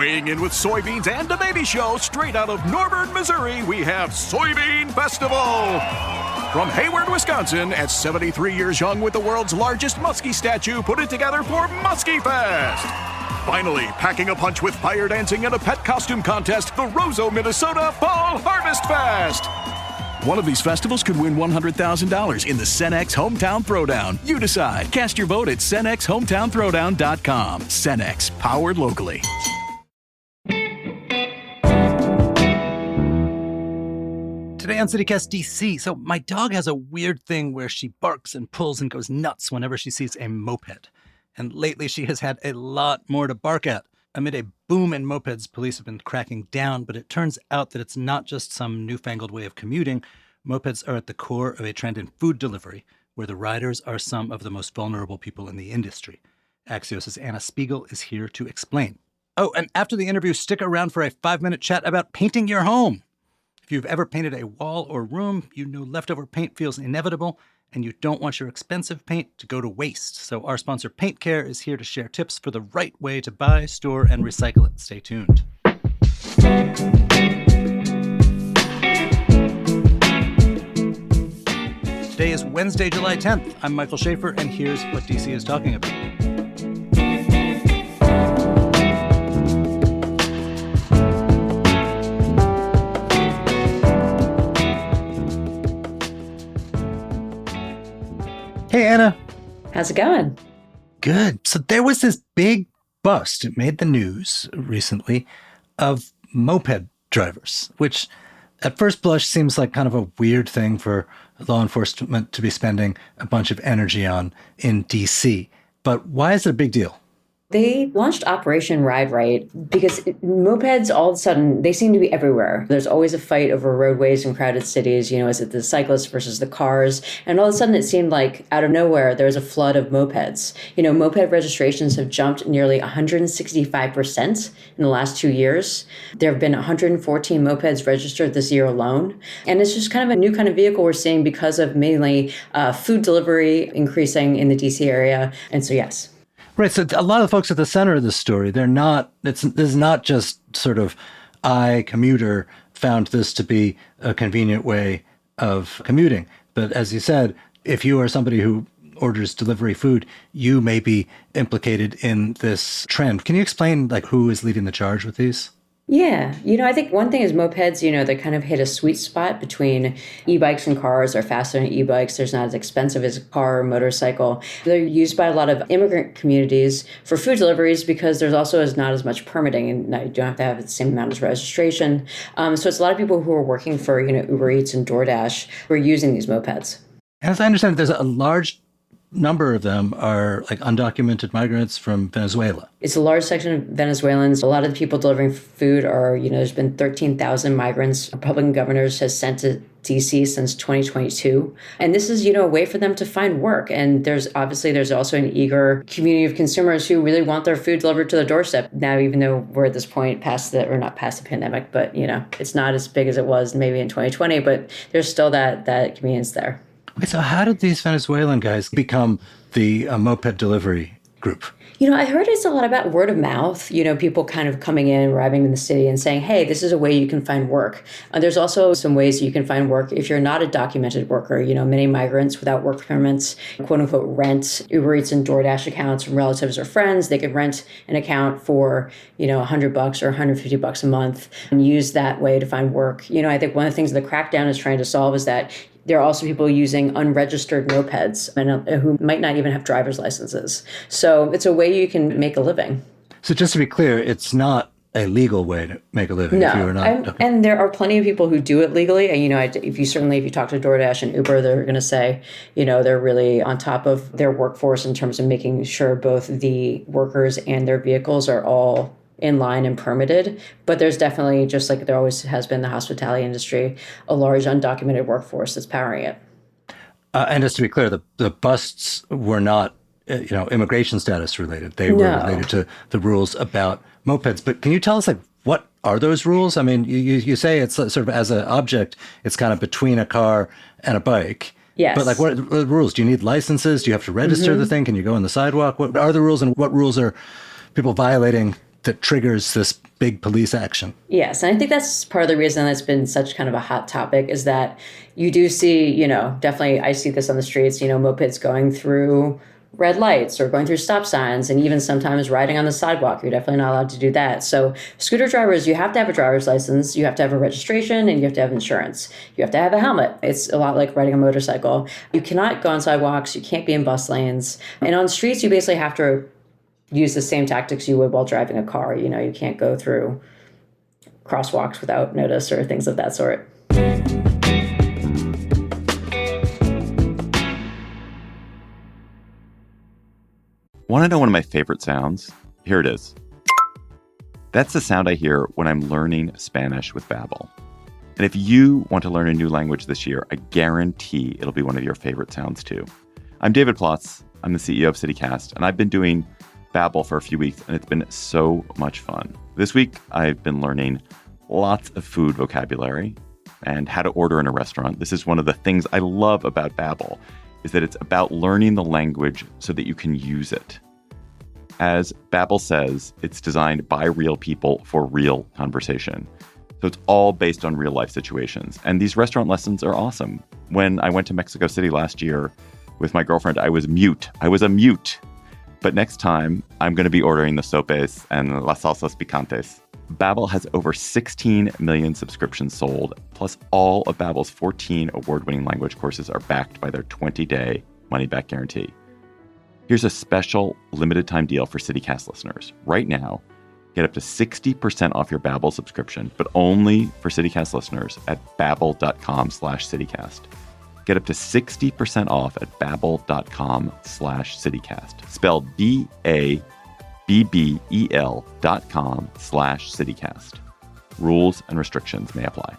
Weighing in with soybeans and a baby show straight out of Norburn, Missouri, we have Soybean Festival. From Hayward, Wisconsin, at 73 years young with the world's largest muskie statue, put it together for Muskie Fest. Finally, packing a punch with fire dancing and a pet costume contest, the Roseau, Minnesota Fall Harvest Fest. One of these festivals could win $100,000 in the Cenex Hometown Throwdown. You decide. Cast your vote at CenexHometownThrowdown.com. Cenex, powered locally. Today on CityCast DC, so my dog has a weird thing where she barks and pulls and goes nuts whenever she sees a moped. And lately she has had a lot more to bark at. Amid a boom in mopeds, police have been cracking down, but it turns out that it's not just some newfangled way of commuting. Mopeds are at the core of a trend in food delivery, where the riders are some of the most vulnerable people in the industry. Axios' Anna Spiegel is here to explain. Oh, and after the interview, stick around for a 5-minute chat about painting your home. If you've ever painted a wall or room, you know leftover paint feels inevitable, and you don't want your expensive paint to go to waste. So our sponsor, Paint Care, is here to share tips for the right way to buy, store, and recycle it. Stay tuned. Today is Wednesday, July 10th. I'm Michael Schaefer, and here's what DC is talking about. Hey, Anna. How's it going? Good. So there was this big bust, it made the news recently, of moped drivers, which at first blush seems like kind of a weird thing for law enforcement to be spending a bunch of energy on in DC. But why is it a big deal? They launched Operation Ride Right because mopeds, all of a sudden, they seem to be everywhere. There's always a fight over roadways in crowded cities. Is it the cyclists versus the cars? And all of a sudden, it seemed like out of nowhere, there was a flood of mopeds. Moped registrations have jumped nearly 165% in the last 2 years. There have been 114 mopeds registered this year alone. And it's just kind of a new kind of vehicle we're seeing because of mainly food delivery increasing in the DC area. And so, yes. Right. So a lot of the folks at the center of this story, this is not just sort of commuter found this to be a convenient way of commuting. But as you said, if you are somebody who orders delivery food, you may be implicated in this trend. Can you explain who is leading the charge with these? Yeah. I think one thing is mopeds, they kind of hit a sweet spot between e-bikes and cars. They're faster than e-bikes. They're not as expensive as a car or motorcycle. They're used by a lot of immigrant communities for food deliveries because there's also not as much permitting and you don't have to have the same amount of registration. So it's a lot of people who are working for, Uber Eats and DoorDash who are using these mopeds. As I understand it, there's a large number of them are undocumented migrants from Venezuela. It's a large section of Venezuelans. A lot of the people delivering food are, there's been 13,000 migrants Republican governors has sent to DC since 2022. And this is, a way for them to find work. And there's also an eager community of consumers who really want their food delivered to their doorstep. Now, even though we're at this point not past the pandemic, but, it's not as big as it was maybe in 2020, but there's still that convenience there. Okay, so how did these Venezuelan guys become the moped delivery group? I heard it's a lot about word of mouth, people kind of coming in, arriving in the city and saying, hey, this is a way you can find work. There's also some ways you can find work if you're not a documented worker. Many migrants without work permits, quote unquote, rent Uber Eats and DoorDash accounts from relatives or friends. They could rent an account for, $100 or $150 a month and use that way to find work. I think one of the things the crackdown is trying to solve is that there are also people using unregistered mopeds and who might not even have driver's licenses. So it's a way you can make a living. So just to be clear, it's not a legal way to make a living. No, if you are not. And there are plenty of people who do it legally. And, if you talk to DoorDash and Uber, they're going to say, they're really on top of their workforce in terms of making sure both the workers and their vehicles are all in line and permitted. But there's definitely, just like there always has been in the hospitality industry, a large undocumented workforce that's powering it. And just to be clear, the busts were not, immigration status related. They were related to the rules about mopeds. But can you tell us, what are those rules? I mean, you say it's sort of as an object, it's kind of between a car and a bike. Yes. But what are the rules? Do you need licenses? Do you have to register the thing? Can you go on the sidewalk? What are the rules, and what rules are people violating that triggers this big police action. Yes, and I think that's part of the reason that's been such kind of a hot topic is that you do see, definitely I see this on the streets, mopeds going through red lights or going through stop signs and even sometimes riding on the sidewalk. You're definitely not allowed to do that. So scooter drivers, you have to have a driver's license, you have to have a registration, and you have to have insurance. You have to have a helmet. It's a lot like riding a motorcycle. You cannot go on sidewalks. You can't be in bus lanes. And on streets, you basically have to use the same tactics you would while driving a car. You can't go through crosswalks without notice or things of that sort. Want to know one of my favorite sounds? Here it is. That's the sound I hear when I'm learning Spanish with Babbel. And if you want to learn a new language this year, I guarantee it'll be one of your favorite sounds too. I'm David Plotz. I'm the CEO of CityCast, and I've been doing Babbel for a few weeks, and it's been so much fun. This week, I've been learning lots of food vocabulary and how to order in a restaurant. This is one of the things I love about Babbel, is that it's about learning the language so that you can use it. As Babbel says, it's designed by real people for real conversation. So it's all based on real life situations. And these restaurant lessons are awesome. When I went to Mexico City last year with my girlfriend, I was mute. I was a mute. But next time, I'm going to be ordering the sopes and las salsas picantes. Babbel has over 16 million subscriptions sold, plus all of Babbel's 14 award-winning language courses are backed by their 20-day money-back guarantee. Here's a special limited-time deal for CityCast listeners. Right now, get up to 60% off your Babbel subscription, but only for CityCast listeners at babbel.com/CityCast. Get up to 60% off at babbel.com/CityCast. Spelled BABBEL.com/CityCast. Rules and restrictions may apply.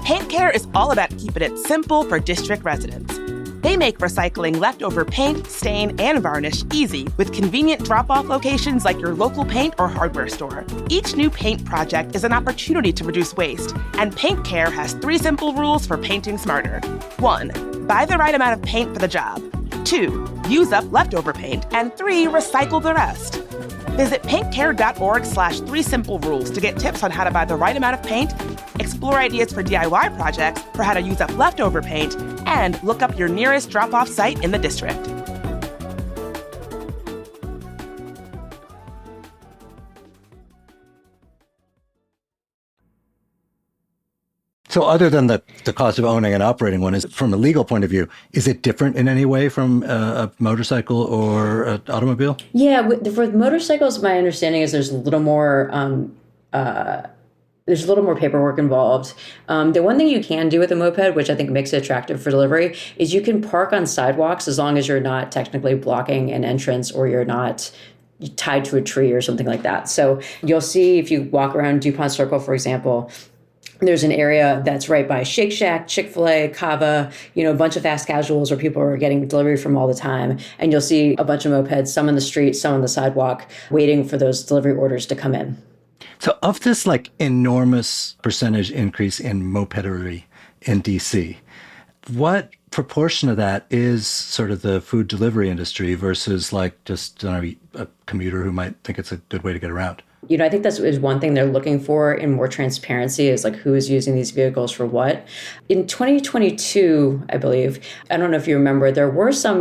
Paint Care is all about keeping it simple for district residents. They make recycling leftover paint, stain, and varnish easy with convenient drop-off locations like your local paint or hardware store. Each new paint project is an opportunity to reduce waste, and Paint Care has 3 simple rules for painting smarter. 1. Buy the right amount of paint for the job. 2. Use up leftover paint. And 3. Recycle the rest. Visit paintcare.org/3simplerules to get tips on how to buy the right amount of paint, explore ideas for DIY projects for how to use up leftover paint, and look up your nearest drop-off site in the district. So other than the cost of owning and operating one, is from a legal point of view, is it different in any way from a motorcycle or an automobile? Yeah, for motorcycles, my understanding is there's a little more paperwork involved. The one thing you can do with a moped, which I think makes it attractive for delivery, is you can park on sidewalks as long as you're not technically blocking an entrance or you're not tied to a tree or something like that. So you'll see if you walk around DuPont Circle, for example, there's an area that's right by Shake Shack, Chick-fil-A, Cava, a bunch of fast casuals where people are getting delivery from all the time. And you'll see a bunch of mopeds, some on the street, some on the sidewalk, waiting for those delivery orders to come in. So of this enormous percentage increase in mopedery in DC, what proportion of that is sort of the food delivery industry versus just a commuter who might think it's a good way to get around? I think that is one thing they're looking for in more transparency is who is using these vehicles for what. In 2022, I believe, I don't know if you remember, there were some,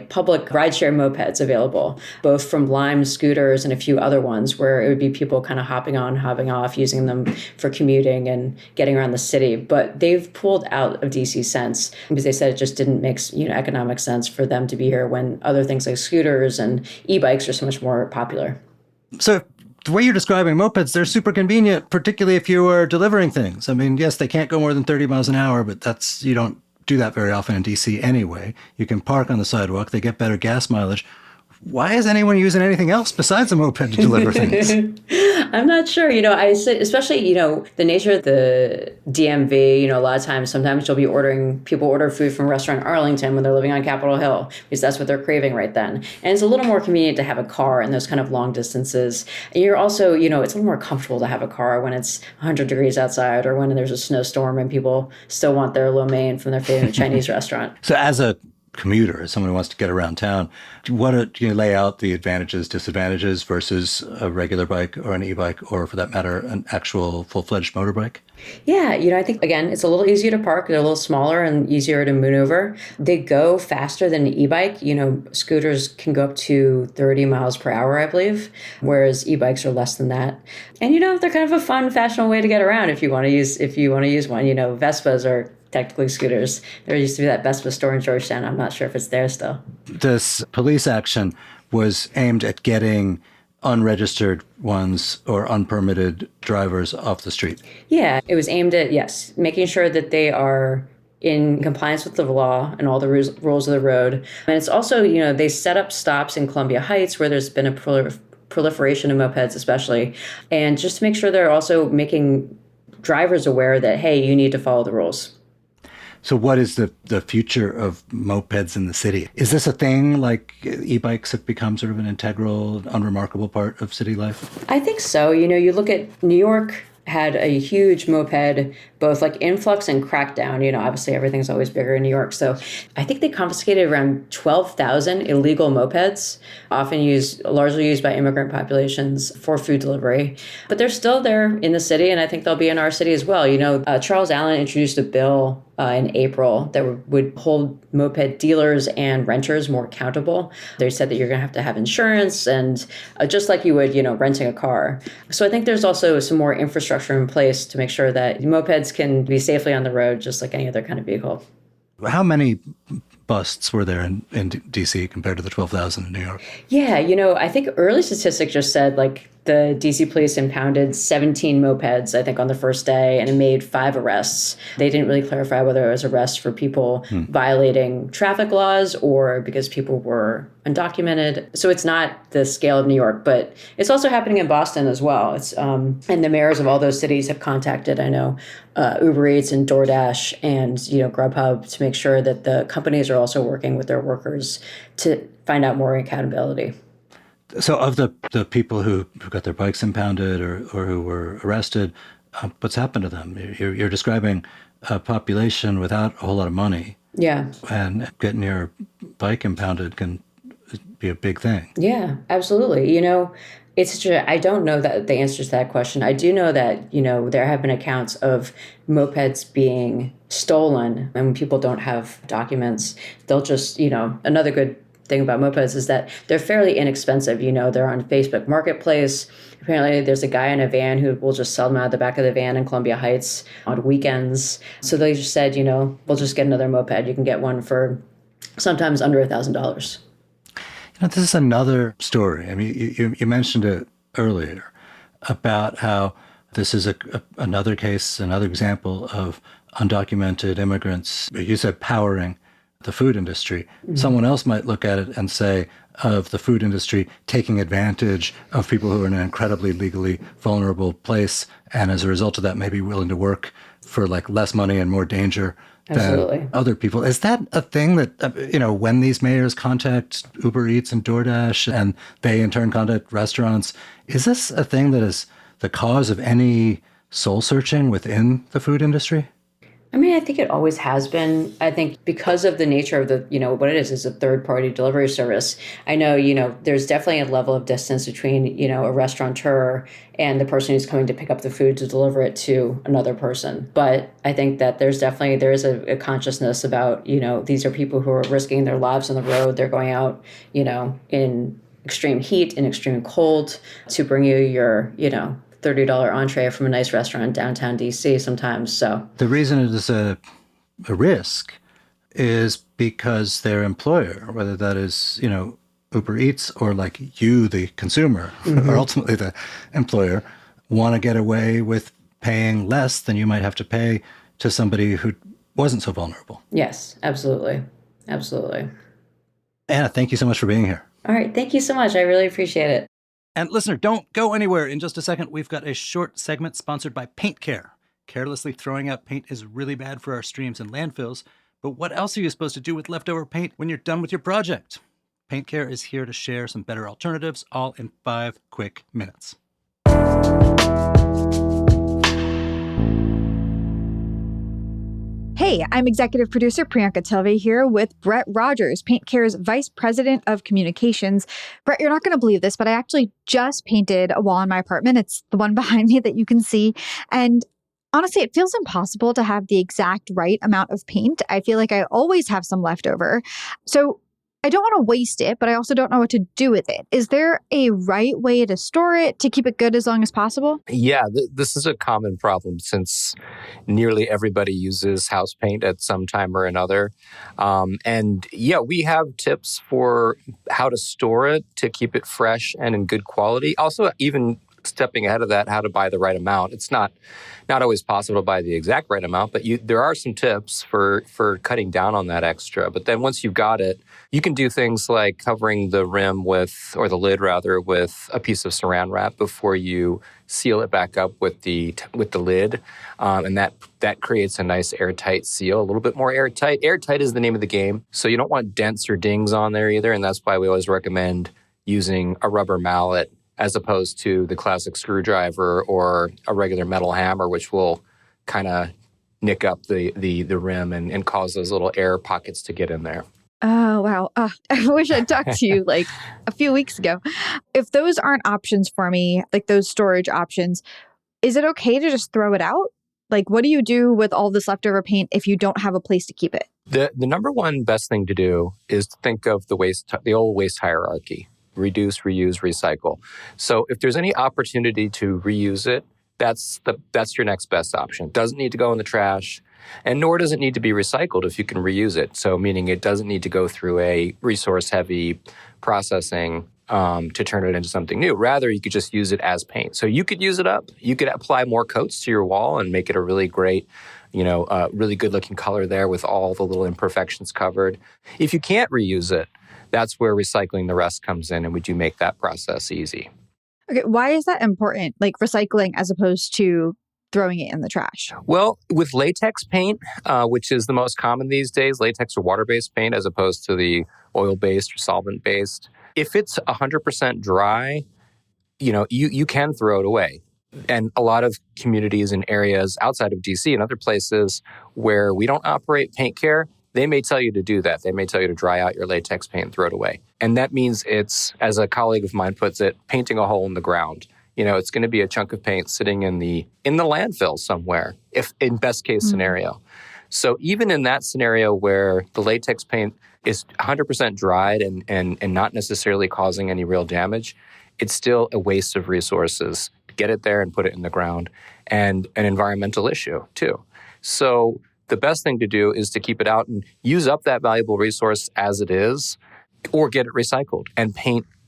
public rideshare mopeds available, both from Lime scooters and a few other ones where it would be people kind of hopping on, hopping off, using them for commuting and getting around the city. But they've pulled out of DC since because they said it just didn't make, economic sense for them to be here when other things like scooters and e-bikes are so much more popular. So the way you're describing mopeds, they're super convenient, particularly if you are delivering things. I mean, yes, they can't go more than 30 miles an hour, but you don't do that very often in DC anyway. You can park on the sidewalk. They get better gas mileage. Why is anyone using anything else besides a moped to deliver things? I'm not sure. I say, especially, the nature of the DMV, a lot of times, sometimes people order food from restaurant Arlington when they're living on Capitol Hill because that's what they're craving right then. And it's a little more convenient to have a car in those kind of long distances. And you're also, it's a little more comfortable to have a car when it's 100 degrees outside or when there's a snowstorm and people still want their lo mein from their favorite Chinese restaurant. So as a commuter, as someone who wants to get around town, do you lay out the advantages, disadvantages versus a regular bike or an e-bike, or for that matter, an actual full-fledged motorbike? Yeah, I think, again, it's a little easier to park. They're a little smaller and easier to maneuver. They go faster than an e-bike. Scooters can go up to 30 miles per hour, I believe, whereas e-bikes are less than that. And, they're kind of a fun, fashionable way to get around if you want to use one. Vespas are technically scooters. There used to be that Vespa store in Georgetown. I'm not sure if it's there still. This police action was aimed at getting unregistered ones or unpermitted drivers off the street. Yeah, it was aimed at, yes, making sure that they are in compliance with the law and all the rules of the road. And it's also, they set up stops in Columbia Heights where there's been a proliferation of mopeds especially, and just to make sure they're also making drivers aware that, hey, you need to follow the rules. So what is the future of mopeds in the city? Is this a thing like e-bikes have become sort of an integral, unremarkable part of city life? I think so. You look at New York had a huge moped, both like influx and crackdown. Obviously everything's always bigger in New York. So I think they confiscated around 12,000 illegal mopeds, largely used by immigrant populations for food delivery. But they're still there in the city, and I think they'll be in our city as well. Charles Allen introduced a bill in April that would hold moped dealers and renters more accountable. They said that you're going to have insurance and just like you would, renting a car. So I think there's also some more infrastructure in place to make sure that mopeds can be safely on the road just like any other kind of vehicle. How many busts were there in D.C. compared to the 12,000 in New York? Yeah, I think early statistics just said the D.C. police impounded 17 mopeds, I think, on the first day and made 5 arrests. They didn't really clarify whether it was arrests for people violating traffic laws or because people were undocumented. So it's not the scale of New York, but it's also happening in Boston as well. It's and the mayors of all those cities have contacted, I know, Uber Eats and DoorDash and Grubhub to make sure that the companies are also working with their workers to find out more accountability. So of the people who got their bikes impounded or who were arrested, what's happened to them? You're describing a population without a whole lot of money. Yeah. And getting your bike impounded can be a big thing. Yeah, absolutely. I don't know the answer to that question. I do know that, there have been accounts of mopeds being stolen, and when people don't have documents, they'll just, another good thing about mopeds is that they're fairly inexpensive. They're on Facebook Marketplace. Apparently there's a guy in a van who will just sell them out of the back of the van in Columbia Heights on weekends. So they just said, we'll just get another moped. You can get one for sometimes under $1,000. This is another story. I mean, you mentioned it earlier about how this is another case, another example of undocumented immigrants. You said powering the food industry. Mm-hmm. Someone else might look at it and say of the food industry taking advantage of people who are in an incredibly legally vulnerable place, and as a result of that, may be willing to work for less money and more danger than other people. Is that a thing that, when these mayors contact Uber Eats and DoorDash and they in turn contact restaurants, is this a thing that is the cause of any soul searching within the food industry? I mean, I think it always has been. I think because of the nature of what it is a third-party delivery service. I know, there's definitely a level of distance between, a restaurateur and the person who's coming to pick up the food to deliver it to another person. But I think that there is a consciousness about, these are people who are risking their lives on the road. They're going out, in extreme heat, in extreme cold to bring you your, $30 entree from a nice restaurant in downtown D.C. sometimes. So the reason it is a risk is because their employer, whether that is, Uber Eats or you, the consumer, or ultimately the employer, want to get away with paying less than you might have to pay to somebody who wasn't so vulnerable. Yes, absolutely. Absolutely. Anna, thank you so much for being here. All right. Thank you so much. I really appreciate it. And listener, don't go anywhere. In just a second, we've got a short segment sponsored by Paint Care. Carelessly throwing out paint is really bad for our streams and landfills, but what else are you supposed to do with leftover paint when you're done with your project? Paint Care is here to share some better alternatives, all in 5 quick minutes. Hey, I'm executive producer Priyanka Tilve here with Brett Rogers, Paint Care's Vice President of Communications. Brett, you're not going to believe this, but I actually just painted a wall in my apartment. It's the one behind me that you can see. And honestly, it feels impossible to have the exact right amount of paint. I feel like I always have some left over. So I don't want to waste it, but I also don't know what to do with it. Is there a right way to store it to keep it good as long as possible? Yeah, this is a common problem since nearly everybody uses house paint at some time or another. And yeah, we have tips for how to store it to keep it fresh and in good quality. Also, even stepping ahead of that, how to buy the right amount. It's not always possible to buy the exact right amount, but there are some tips for cutting down on that extra. But then once you've got it, you can do things like covering the rim or the lid rather, with a piece of saran wrap before you seal it back up with the lid. And that creates a nice airtight seal, a little bit more airtight. Airtight is the name of the game. So you don't want dents or dings on there either. And that's why we always recommend using a rubber mallet as opposed to the classic screwdriver or a regular metal hammer, which will kind of nick up the rim and cause those little air pockets to get in there. Oh, wow. I wish I'd talked to you like a few weeks ago. If those aren't options for me, like those storage options, is it okay to just throw it out? Like, what do you do with all this leftover paint if you don't have a place to keep it? The number one best thing to do is to think of the old waste hierarchy. Reduce, reuse, recycle. So if there's any opportunity to reuse it, that's your next best option. It doesn't need to go in the trash, and nor does it need to be recycled if you can reuse it. So meaning it doesn't need to go through a resource-heavy processing to turn it into something new. Rather, you could just use it as paint. So you could use it up. You could apply more coats to your wall and make it a really great, really good-looking color there with all the little imperfections covered. If you can't reuse it, that's where recycling the rest comes in, and we do make that process easy. Okay, why is that important? Like recycling as opposed to throwing it in the trash? Well, with latex paint, which is the most common these days, latex or water-based paint as opposed to the oil-based or solvent-based, if it's 100% dry, you can throw it away. And a lot of communities and areas outside of DC and other places where we don't operate Paint Care, they may tell you to do that. They may tell you to dry out your latex paint and throw it away. And that means it's, as a colleague of mine puts it, painting a hole in the ground. It's going to be a chunk of paint sitting in the landfill somewhere, if in best case scenario. So even in that scenario where the latex paint is 100% dried and not necessarily causing any real damage, it's still a waste of resources to get it there and put it in the ground, and an environmental issue too. So the best thing to do is to keep it out and use up that valuable resource as it is, or get it recycled. And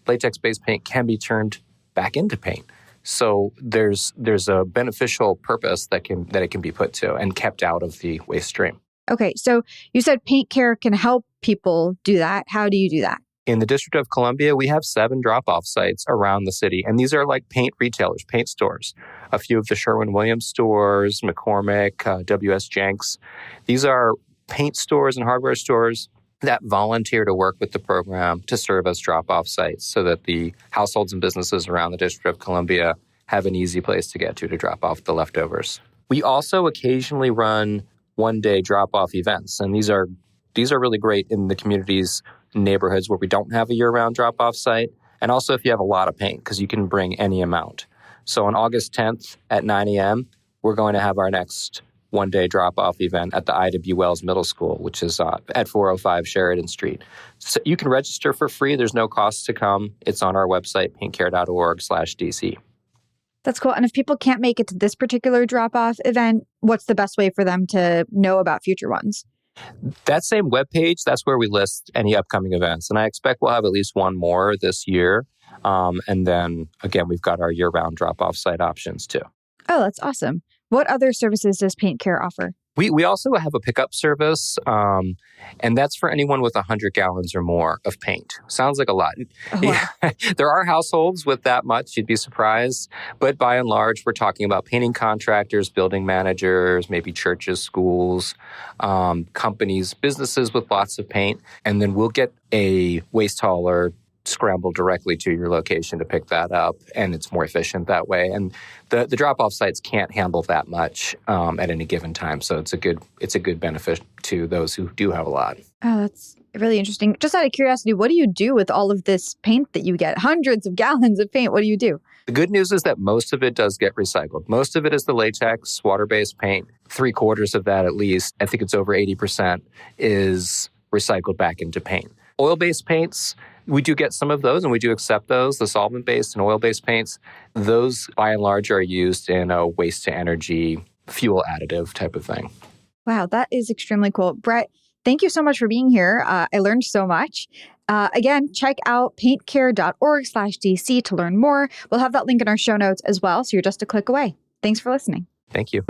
latex-based paint can be turned back into paint. So there's a beneficial purpose that it can be put to and kept out of the waste stream. Okay, so you said Paint Care can help people do that. How do you do that? In the District of Columbia, we have 7 drop-off sites around the city, and these are like paint retailers, paint stores. A few of the Sherwin-Williams stores, McCormick, W.S. Jenks. These are paint stores and hardware stores that volunteer to work with the program to serve as drop-off sites so that the households and businesses around the District of Columbia have an easy place to get to drop off the leftovers. We also occasionally run one-day drop-off events, and these are really great in the communities, neighborhoods where we don't have a year-round drop-off site, and also if you have a lot of paint, because you can bring any amount. So on August 10th at 9 a.m., we're going to have our next one-day drop-off event at the I.W. Wells Middle School, which is at 405 Sheridan Street. So you can register for free. There's no cost to come. It's on our website, paintcare.org/DC. That's cool. And if people can't make it to this particular drop-off event, what's the best way for them to know about future ones? That same webpage, that's where we list any upcoming events. And I expect we'll have at least one more this year. And then, again, we've got our year-round drop-off site options, too. Oh, that's awesome. What other services does Paint Care offer? We also have a pickup service, and that's for anyone with 100 gallons or more of paint. Sounds like a lot. Oh, wow. There are households with that much. You'd be surprised. But by and large, we're talking about painting contractors, building managers, maybe churches, schools, companies, businesses with lots of paint. And then we'll get a waste hauler scramble directly to your location to pick that up, and it's more efficient that way. And the drop-off sites can't handle that much at any given time, so it's a good benefit to those who do have a lot. Oh, that's really interesting. Just out of curiosity, what do you do with all of this paint that you get? Hundreds of gallons of paint. What do you do? The good news is that most of it does get recycled. Most of it is the latex, water-based paint. 3/4 of that, at least, I think it's over 80%, is recycled back into paint. Oil-based paints, we do get some of those, and we do accept those, the solvent-based and oil-based paints. Those, by and large, are used in a waste-to-energy fuel additive type of thing. Wow, that is extremely cool. Brett, thank you so much for being here. I learned so much. Again, check out paintcare.org/DC to learn more. We'll have that link in our show notes as well, so you're just a click away. Thanks for listening. Thank you.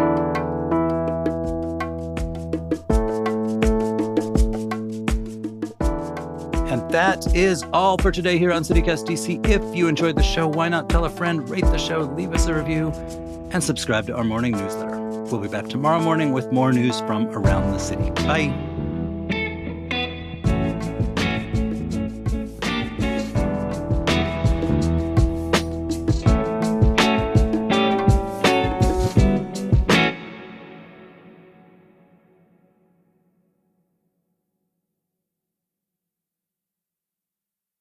And that is all for today here on CityCast DC. If you enjoyed the show, why not tell a friend, rate the show, leave us a review, and subscribe to our morning newsletter. We'll be back tomorrow morning with more news from around the city. Bye.